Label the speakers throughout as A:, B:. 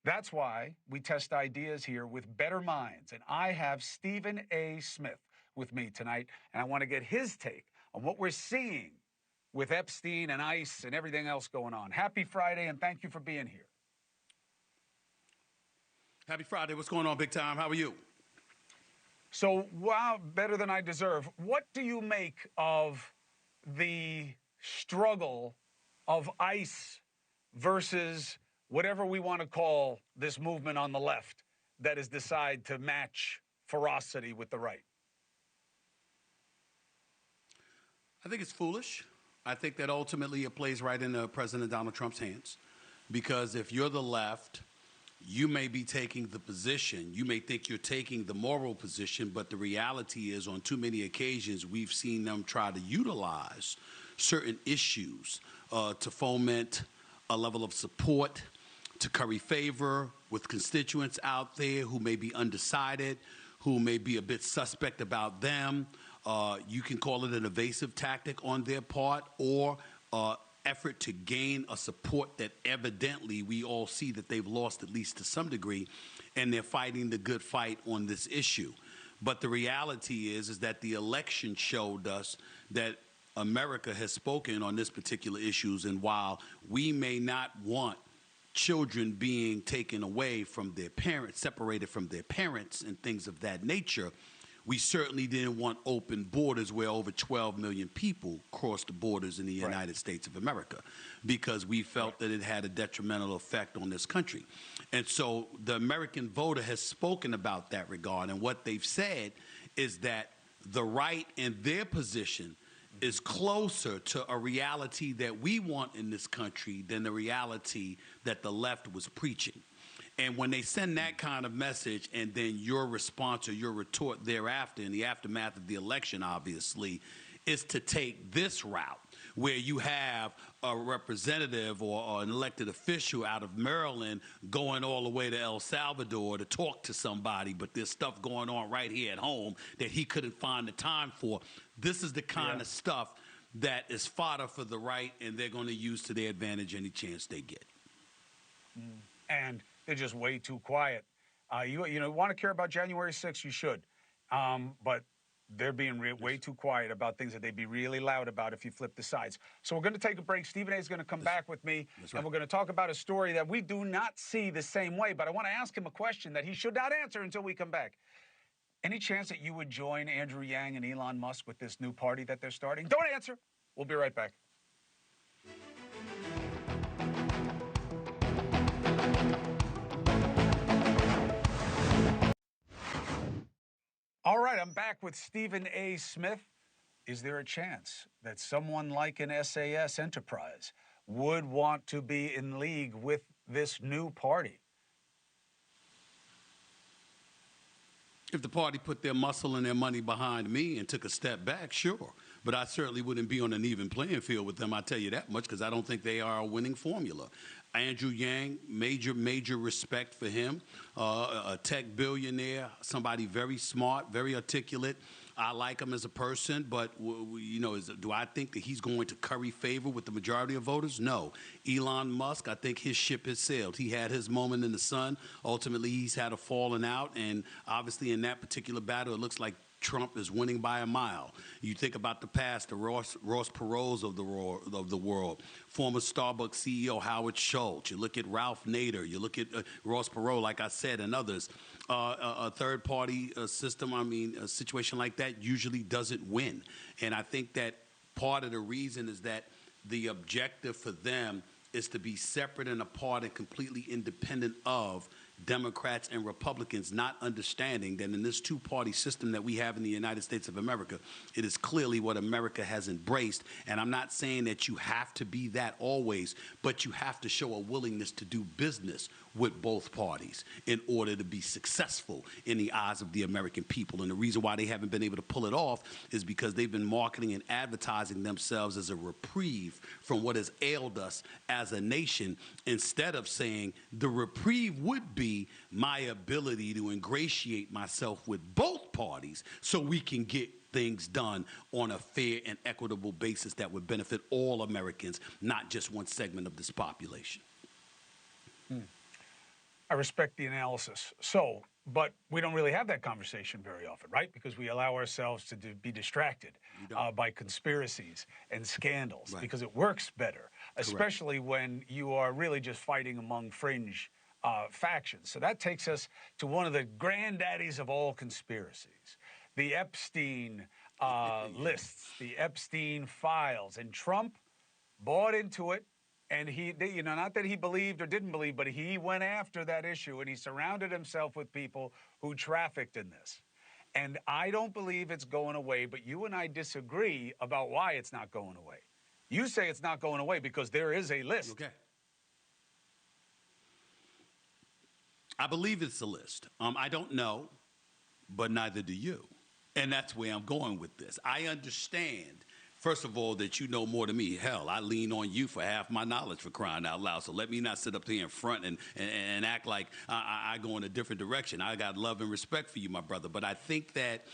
A: That's why we test ideas here with better minds. And I have Stephen A. Smith with me tonight, and I want to get his take on what we're seeing with Epstein and ICE and everything else going on. Happy Friday, and thank you for being here.
B: Happy Friday. What's going on, big time? How are you?
A: So, wow, better than I deserve. What do you make of the struggle of ICE versus whatever we want to call this movement on the left that has decided to match ferocity with the right?
B: I think it's foolish. I think that ultimately it plays right into President Donald Trump's hands. Because if you're the left, you may be taking the position, you may think you're taking the moral position, but the reality is on too many occasions we've seen them try to utilize certain issues to foment a level of support, to curry favor with constituents out there who may be undecided, who may be a bit suspect about them. You can call it an evasive tactic on their part, or effort to gain a support that evidently we all see that they've lost, at least to some degree, and they're fighting the good fight on this issue. But the reality is that the election showed us that America has spoken on this particular issues, and while we may not want children being taken away from their parents, separated from their parents and things of that nature, we certainly didn't want open borders where over 12 million people crossed the borders in the United States of America, because we felt that it had a detrimental effect on this country. And so the American voter has spoken about that regard, and what they've said is that the right in their position is closer to a reality that we want in this country than the reality that the left was preaching. And when they send that kind of message, and then your response or your retort thereafter in the aftermath of the election, obviously, is to take this route where you have a representative or an elected official out of Maryland going all the way to El Salvador to talk to somebody, but there's stuff going on right here at home that he couldn't find the time for. This is the kind of stuff that is fodder for the right, and they're going to use to their advantage any chance they get.
A: And they're just way too quiet. You want to care about January 6th, you should. But they're being way too quiet about things that they'd be really loud about if you flip the sides. So we're going to take a break. Stephen A. is going to come back with me, and we're going to talk about a story that we do not see the same way, but I want to ask him a question that he should not answer until we come back. Any chance that you would join Andrew Yang and Elon Musk with this new party that they're starting? Don't answer. We'll be right back. All right, I'm back with Stephen A. Smith. Is there a chance that someone like an SAS enterprise would want to be in league with this new party?
B: If the party put their muscle and their money behind me and took a step back, sure. But I certainly wouldn't be on an even playing field with them, I tell you that much, because I don't think they are a winning formula. Andrew Yang, major respect for him, a tech billionaire, somebody very smart, very articulate. I like him as a person, but do I think that he's going to curry favor with the majority of voters? No. Elon Musk, I think his ship has sailed. He had his moment in the sun. Ultimately, he's had a falling out, and obviously in that particular battle, it looks like Trump is winning by a mile. You think about the past, the Ross Perot's of the world, former Starbucks CEO Howard Schultz. You look at Ralph Nader. You look at Ross Perot, like I said, and others. A third-party system, a situation like that usually doesn't win. And I think that part of the reason is that the objective for them is to be separate and apart and completely independent of Democrats and Republicans, not understanding that in this two-party system that we have in the United States of America, it is clearly what America has embraced. And I'm not saying that you have to be that always, but you have to show a willingness to do business with both parties in order to be successful in the eyes of the American people. And the reason why they haven't been able to pull it off is because they've been marketing and advertising themselves as a reprieve from what has ailed us as a nation, instead of saying the reprieve would be my ability to ingratiate myself with both parties so we can get things done on a fair and equitable basis that would benefit all Americans, not just one segment of this population.
A: I respect the analysis. So, but we don't really have that conversation very often, right? Because we allow ourselves to be distracted
B: You don't.
A: by conspiracies and scandals
B: Right.
A: because it works better,
B: Correct.
A: especially when you are really just fighting among fringe factions. So that takes us to one of the granddaddies of all conspiracies, the Epstein
B: Yes.
A: lists, the Epstein files. And Trump bought into it. And not that he believed or didn't believe, but he went after that issue and he surrounded himself with people who trafficked in this. And I don't believe it's going away, but you and I disagree about why it's not going away. You say it's not going away because there is a list.
B: Okay. I believe it's a list. I don't know, but neither do you. And that's where I'm going with this. I understand, first of all, that you know more than me. Hell, I lean on you for half my knowledge, for crying out loud. So let me not sit up here in front and act like I go in a different direction. I got love and respect for you, my brother. But I think that,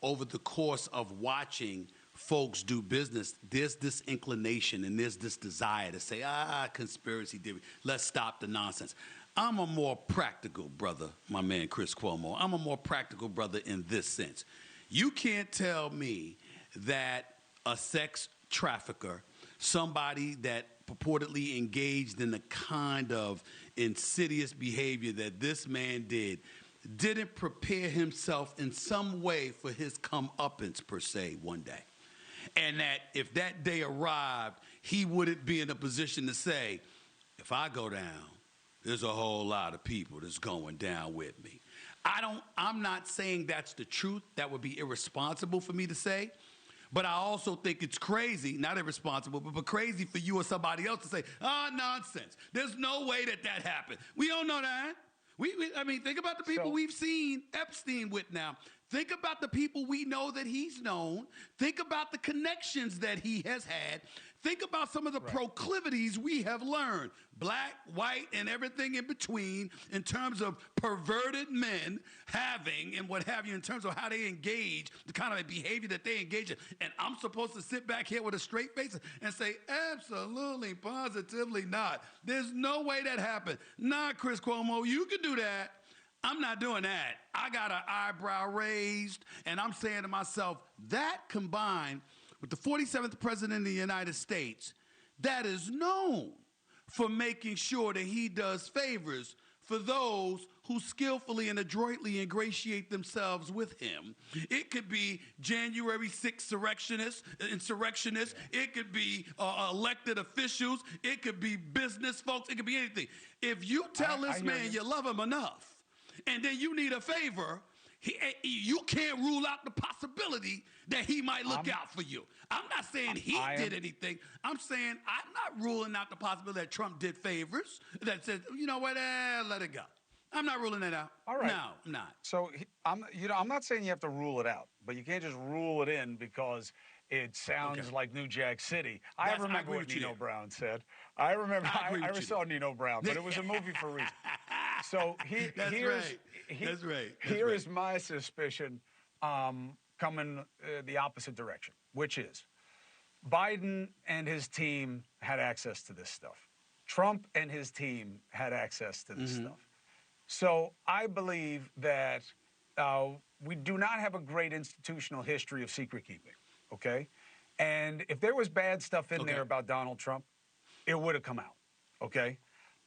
B: over the course of watching folks do business, there's this inclination and there's this desire to say, conspiracy theory, let's stop the nonsense. I'm a more practical brother, my man Chris Cuomo. I'm a more practical brother in this sense. You can't tell me that a sex trafficker, somebody that purportedly engaged in the kind of insidious behavior that this man didn't prepare himself in some way for his comeuppance, per se, one day. And that if that day arrived, he wouldn't be in a position to say, if I go down, there's a whole lot of people that's going down with me. I'm not saying that's the truth. That would be irresponsible for me to say. But I also think it's crazy, not irresponsible, but crazy for you or somebody else to say, nonsense. There's no way that happened. We don't know that. I mean, think about the people we've seen Epstein with now. Think about the people we know that he's known. Think about the connections that he has had. Think about some of the proclivities we have learned, black, white, and everything in between, in terms of perverted men having and what have you, in terms of how they engage, the kind of behavior that they engage in. And I'm supposed to sit back here with a straight face and say, absolutely, positively not. There's no way that happened. Nah, Chris Cuomo, you can do that. I'm not doing that. I got an eyebrow raised, and I'm saying to myself, that combined with the 47th president of the United States, that is known for making sure that he does favors for those who skillfully and adroitly ingratiate themselves with him. It could be January 6th insurrectionists. It could be elected officials. It could be business folks. It could be anything. If you tell this man you love him enough, and then you need a favor, you can't rule out the possibility that he might look out for you. I'm not saying he did anything. I'm saying I'm not ruling out the possibility that Trump did favors, that said, you know what, let it go. I'm not ruling that out.
A: All right.
B: No, I'm not.
A: So I'm not saying you have to rule it out, but you can't just rule it in because it sounds like New Jack City. I remember what Nino Brown said. I remember I saw Nino Brown, but it was a movie for a reason. So here is my suspicion coming the opposite direction, which is Biden and his team had access to this stuff. Trump and his team had access to this stuff. So I believe that we do not have a great institutional history of secret keeping, okay? And if there was bad stuff in there about Donald Trump, it would have come out, okay?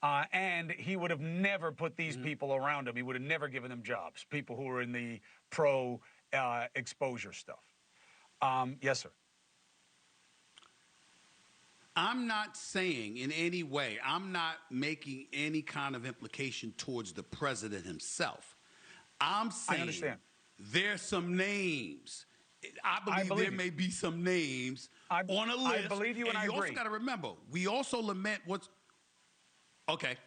A: And he would have never put these people around him. He would have never given them jobs, people who were in the pro-exposure stuff. Yes, sir.
B: I'm not saying in any way, I'm not making any kind of implication towards the president himself. I'm saying
A: I understand.
B: There's some names. I believe there may be some names on a list.
A: I believe you, and I agree.
B: You also got to remember, we also lament what's... Okay.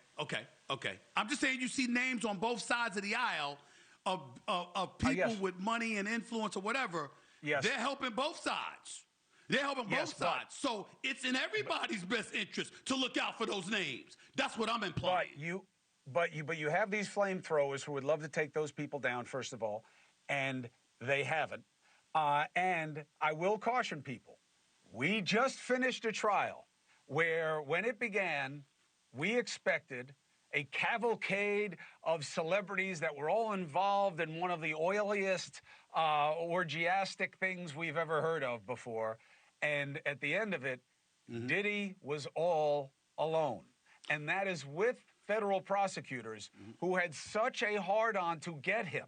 B: I'm just saying you see names on both sides of the aisle of people with money and influence or whatever.
A: Yes.
B: They're helping both sides. They're helping both sides. So it's in everybody's best interest to look out for those names. That's what I'm implying.
A: But you have these flamethrowers who would love to take those people down, first of all, and they haven't. And I will caution people. We just finished a trial where, when it began, we expected a cavalcade of celebrities that were all involved in one of the oiliest, orgiastic things we've ever heard of before. And at the end of it, Diddy was all alone. And that is with federal prosecutors who had such a hard-on to get him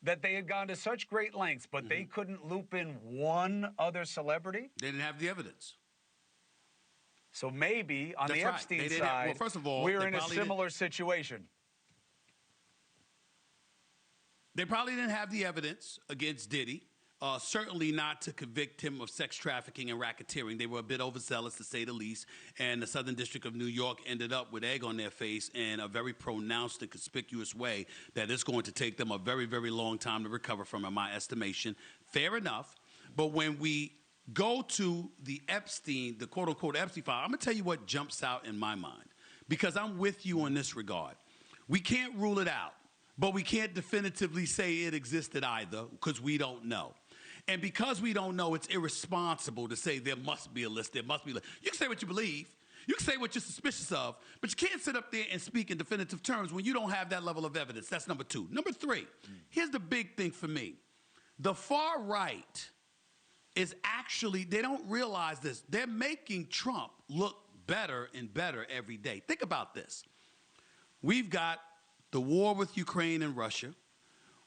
A: that they had gone to such great lengths, but they couldn't loop in one other celebrity.
B: They didn't have the evidence.
A: So maybe on
B: That's
A: the
B: right.
A: Epstein
B: Well,
A: side,
B: first of all,
A: we're in a similar situation.
B: They probably didn't have the evidence against Diddy. Certainly not to convict him of sex trafficking and racketeering. They were a bit overzealous, to say the least. And the Southern District of New York ended up with egg on their face in a very pronounced and conspicuous way that it's going to take them a very, very long time to recover from, in my estimation. Fair enough. But when we go to the Epstein, the quote-unquote Epstein file, I'm going to tell you what jumps out in my mind, because I'm with you in this regard. We can't rule it out, but we can't definitively say it existed either, because we don't know. And because we don't know, it's irresponsible to say there must be a list, there must be a list. You can say what you believe, you can say what you're suspicious of, but you can't sit up there and speak in definitive terms when you don't have that level of evidence. That's number two. Number three, here's the big thing for me. The far right is actually, they don't realize this, they're making Trump look better and better every day. Think about this. We've got the war with Ukraine and Russia.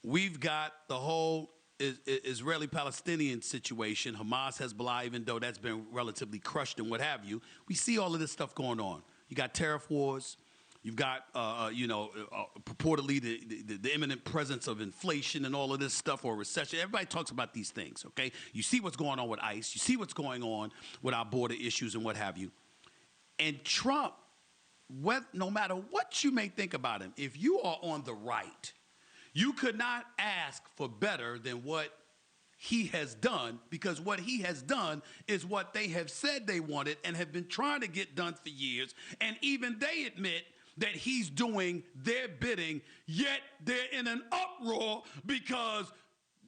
B: We've got the whole Israeli-Palestinian situation, Hamas, Hezbollah, even though that's been relatively crushed and what have you. We see all of this stuff going on. You got tariff wars. You've got, purportedly the imminent presence of inflation and all of this stuff, or recession. Everybody talks about these things, okay? You see what's going on with ICE. You see what's going on with our border issues and what have you. And Trump, no matter what you may think about him, if you are on the right, you could not ask for better than what he has done, because what he has done is what they have said they wanted and have been trying to get done for years. And even they admit that he's doing their bidding, yet they're in an uproar because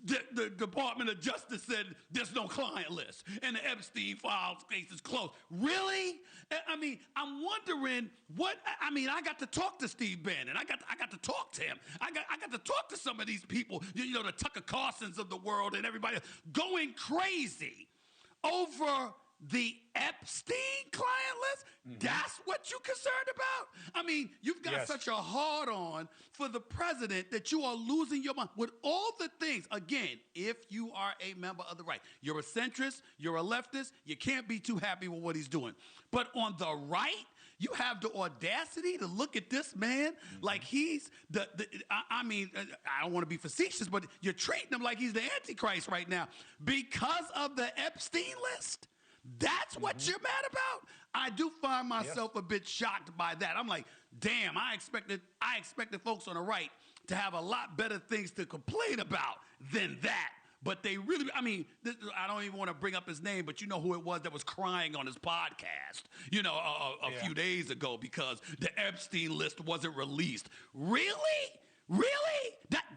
B: the Department of Justice said there's no client list and the Epstein files case is closed. Really? I mean, I'm wondering I got to talk to Steve Bannon. I got to talk to him. I got to talk to some of these people, the Tucker Carlsons of the world and everybody going crazy over the Epstein client list. That's what you're concerned about? I mean, you've got such a hard-on for the president that you are losing your mind with all the things. Again, if you are a member of the right, you're a centrist, you're a leftist, you can't be too happy with what he's doing. But on the right, you have the audacity to look at this man like he's I don't want to be facetious, but you're treating him like he's the Antichrist right now because of the Epstein list. That's what you're mad about? I do find myself a bit shocked by that. I'm like, damn, I expected folks on the right to have a lot better things to complain about than that. But they really, I don't even want to bring up his name, but you know who it was that was crying on his podcast, a few days ago because the Epstein list wasn't released. Really? Really?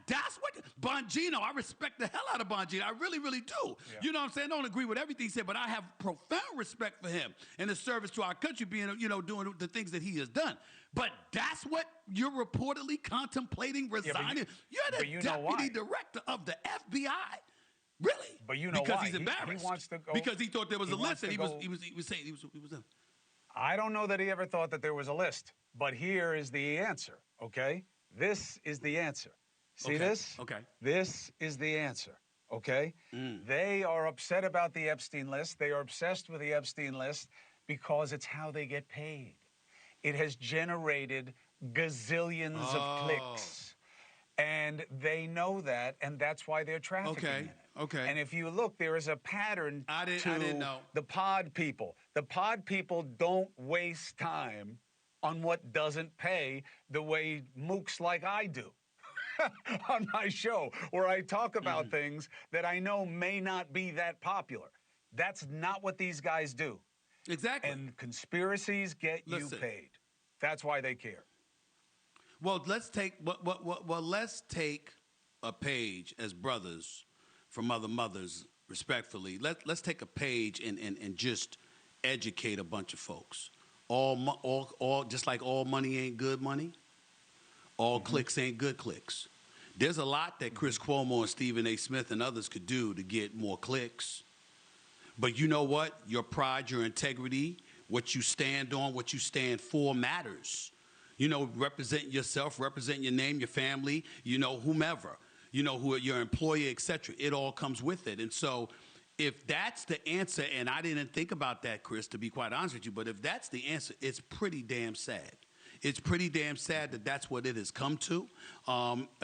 B: That's what Bongino, I respect the hell out of Bongino. I really, really do. Yeah. You know what I'm saying? I don't agree with everything he said, but I have profound respect for him and his service to our country, being, doing the things that he has done. But that's what you're reportedly contemplating resigning. You're the deputy director of the FBI. Really?
A: But you know
B: because
A: why?
B: He's embarrassed.
A: He wants to go.
B: Because he thought there was a list, and he was saying he was done.
A: I don't know that he ever thought that there was a list, but here is the answer, okay? This is the answer. See this?
B: Okay.
A: This is the answer, okay? They are upset about the Epstein list. They are obsessed with the Epstein list because it's how they get paid. It has generated gazillions of clicks. And they know that, and that's why they're trafficking in it.
B: Okay.
A: And if you look, there is a pattern
B: I didn't know.
A: The pod people. The pod people don't waste time on what doesn't pay the way mooks like I do on my show, where I talk about things that I know may not be that popular. That's not what these guys do.
B: Exactly.
A: And conspiracies get you paid. That's why they care.
B: Well, let's take let's take a page as brothers from other mothers, respectfully. Let's take a page and just educate a bunch of folks just like all money ain't good money, all clicks ain't good clicks. There's a lot that Chris Cuomo and Stephen A. Smith and others could do to get more clicks. But you know what? Your pride, your integrity, what you stand on, what you stand for matters. You know, represent yourself, represent your name, your family, you know, whomever, you know, who your employer, etc. It all comes with it. And so if that's the answer, and I didn't think about that, Chris, to be quite honest with you, but if that's the answer, it's pretty damn sad. It's pretty damn sad that that's what it has come to,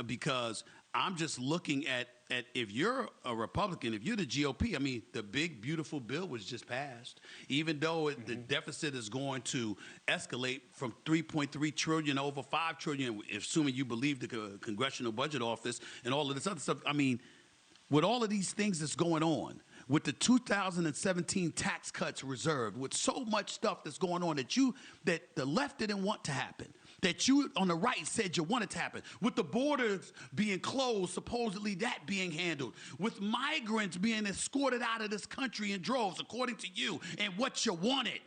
B: because I'm just looking at if you're a Republican, if you're the GOP, I mean, the big, beautiful bill was just passed. Even though the deficit is going to escalate from 3.3 trillion over 5 trillion, assuming you believe the Congressional Budget Office and all of this other stuff. I mean, with all of these things that's going on, with the 2017 tax cuts reserved, with so much stuff that's going on that the left didn't want to happen, that you on the right said you wanted to happen, with the borders being closed, supposedly that being handled, with migrants being escorted out of this country in droves, according to you, and what you wanted,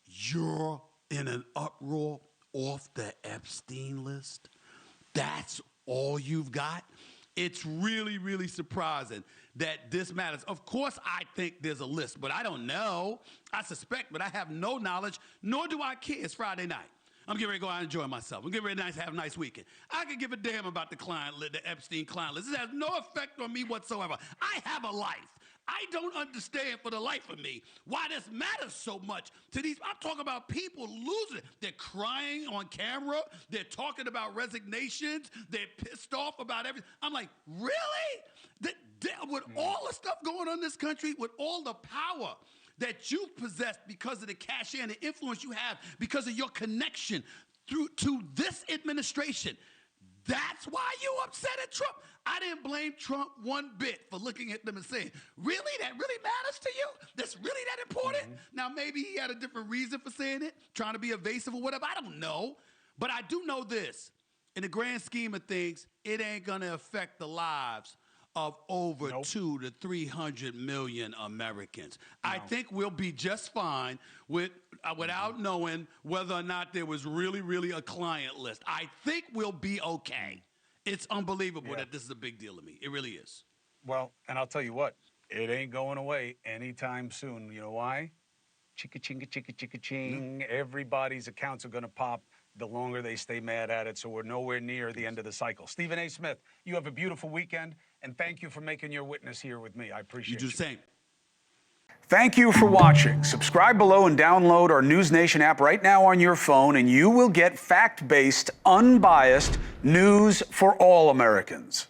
B: you're in an uproar off the Epstein list? That's all you've got? It's really, really surprising that this matters. Of course, I think there's a list, but I don't know. I suspect, but I have no knowledge, nor do I care. It's Friday night. I'm getting ready to go out and enjoy myself. I'm getting ready to have a nice weekend. I could give a damn about the Epstein client list. It has no effect on me whatsoever. I have a life. I don't understand for the life of me why this matters so much to these. I'm talking about people losing it. They're crying on camera. They're talking about resignations. They're pissed off about everything. I'm like, really? With all the stuff going on in this country, with all the power that you've possessed because of the cachet and the influence you have because of your connection to this administration, that's why you upset at Trump. I didn't blame Trump one bit for looking at them and saying, really? That really matters to you? That's really that important? Now, maybe he had a different reason for saying it, trying to be evasive or whatever. I don't know. But I do know this. In the grand scheme of things, it ain't going to affect the lives of over 2 to 300 million Americans. I think we'll be just fine without knowing whether or not there was really a client list. I think we'll be okay. It's unbelievable that this is a big deal to me. It really is.
A: Well, and I'll tell you what, it ain't going away anytime soon. You know why? Chicka, chinga, chicka, chicka, ching. Everybody's accounts are going to pop the longer they stay mad at it, so we're nowhere near the end of the cycle. Stephen A. Smith, you have a beautiful weekend, and thank you for making your witness here with me. I appreciate you.
B: You do the same.
A: Thank you for watching. Subscribe below and download our NewsNation app right now on your phone, and you will get fact-based, unbiased news for all Americans.